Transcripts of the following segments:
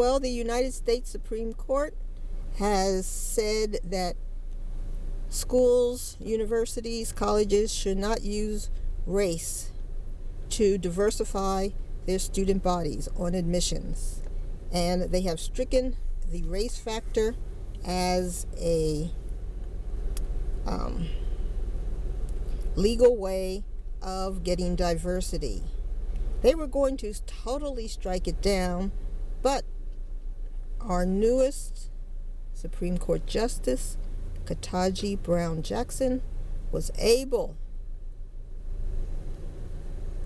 Well, the United States Supreme Court has said that schools, universities, colleges should not use race to diversify their student bodies on admissions. And they have stricken the race factor as a legal way of getting diversity. They were going to totally strike it down, but our newest Supreme Court Justice, Kataje Brown Jackson, was able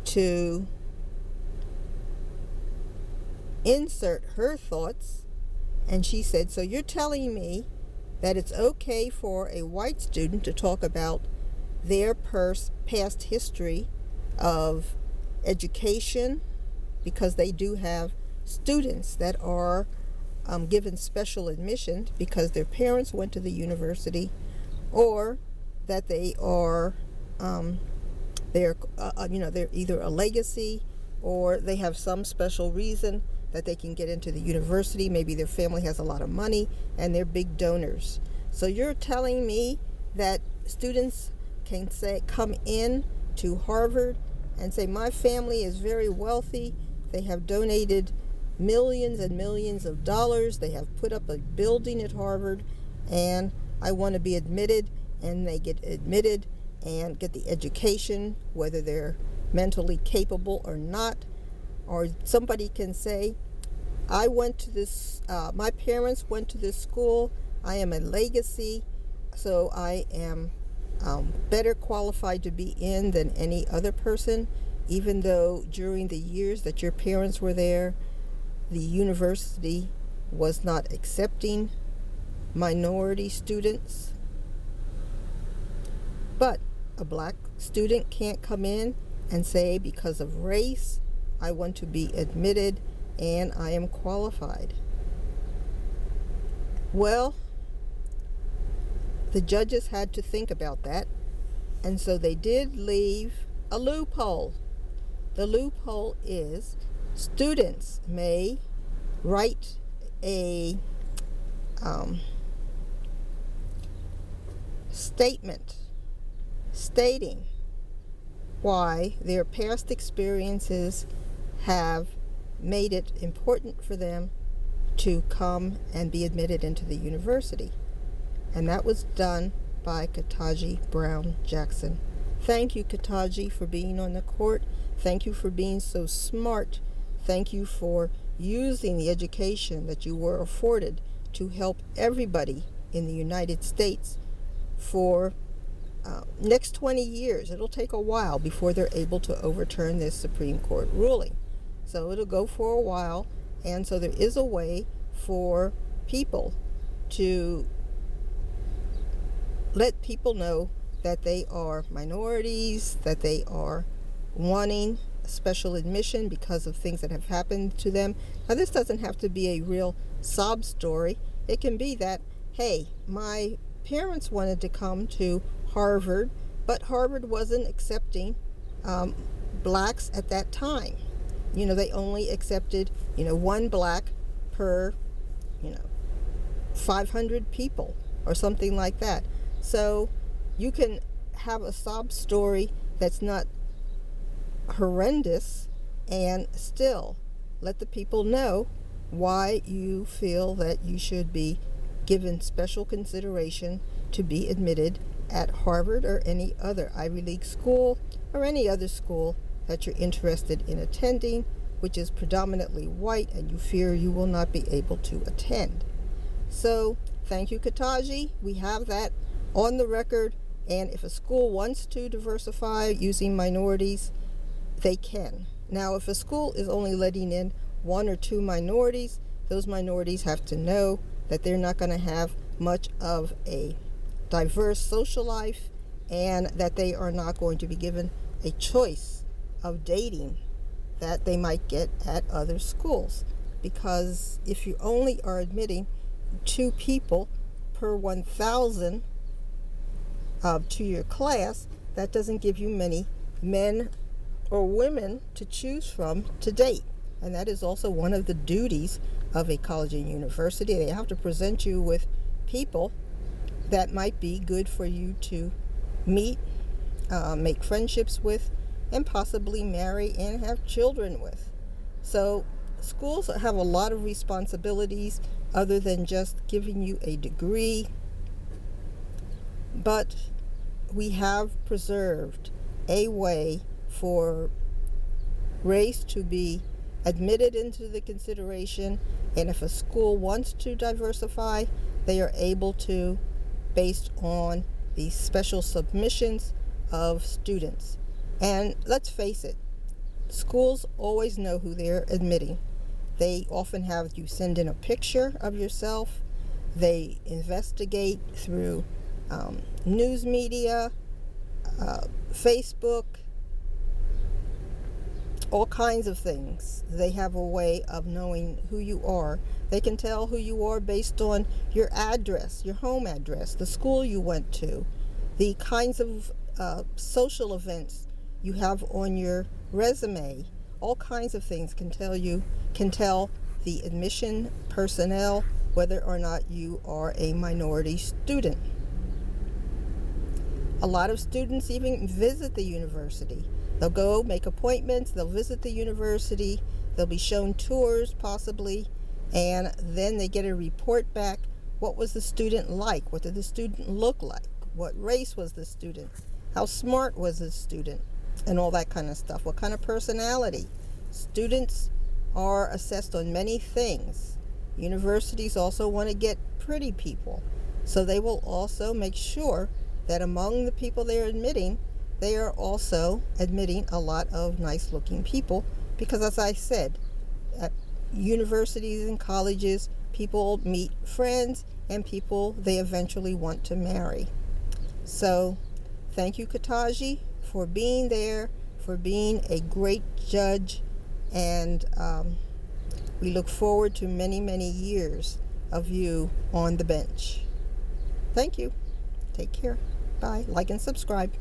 to insert her thoughts, and she said, so you're telling me that it's okay for a white student to talk about their past history of education, because they do have students that are given special admission because their parents went to the university, or that they are they're either a legacy or they have some special reason that they can get into the university. Maybe their family has a lot of money and they're big donors. So you're telling me that students can come in to Harvard and say, my family is very wealthy, they have donated millions and millions of dollars, they have put up a building at Harvard, and I want to be admitted, and they get admitted and get the education, whether they're mentally capable or not. Or somebody can say, I went to this, my parents went to this school, I am a legacy, so I am better qualified to be in than any other person, even though during the years that your parents were there, the university was not accepting minority students. But a black student can't come in and say, because of race, I want to be admitted and I am qualified. Well, the judges had to think about that, and so they did leave a loophole. The loophole is students may write a statement stating why their past experiences have made it important for them to come and be admitted into the university. And that was done by Kataje Brown Jackson. Thank you, Kataje, for being on the court. Thank you for being so smart. Thank you for using the education that you were afforded to help everybody in the United States for next 20 years. It'll take a while before they're able to overturn this Supreme Court ruling. So it'll go for a while, and so there is a way for people to let people know that they are minorities, that they are wanting special admission because of things that have happened to them. Now, this doesn't have to be a real sob story. It can be that, hey, my parents wanted to come to Harvard, but Harvard wasn't accepting blacks at that time. They only accepted, one black per, 500 people or something like that. So you can have a sob story that's not horrendous and still let the people know why you feel that you should be given special consideration to be admitted at Harvard or any other Ivy League school or any other school that you're interested in attending, which is predominantly white and you fear you will not be able to attend. So thank you, Kataje. We have that on the record, and if a school wants to diversify using minorities, they can. Now, if a school is only letting in one or two minorities, those minorities have to know that they're not going to have much of a diverse social life, and that they are not going to be given a choice of dating that they might get at other schools. Because if you only are admitting 2 people per 1,000 to your class, that doesn't give you many men or women to choose from to date. And that is also one of the duties of a college and university. They have to present you with people that might be good for you to meet, make friendships with, and possibly marry and have children with. So schools have a lot of responsibilities other than just giving you a degree, but we have preserved a way for race to be admitted into the consideration, and if a school wants to diversify, they are able to based on the special submissions of students. And let's face it, schools always know who they're admitting. They often have you send in a picture of yourself. They investigate through news media, Facebook, all kinds of things. They have a way of knowing who you are. They can tell who you are based on your address, your home address, the school you went to, the kinds of social events you have on your resume. All kinds of things can tell the admission personnel whether or not you are a minority student. A lot of students even visit the university. They'll go make appointments, they'll visit the university, they'll be shown tours possibly, and then they get a report back. What was the student like? What did the student look like? What race was the student? How smart was the student? And all that kind of stuff. What kind of personality? Students are assessed on many things. Universities also want to get pretty people, so they will also make sure that among the people they're admitting, they are also admitting a lot of nice looking people, because as I said, at universities and colleges, people meet friends and people they eventually want to marry. So thank you, Kataje, for being there, for being a great judge, and we look forward to many, many years of you on the bench. Thank you. Take care. Bye. Like and subscribe.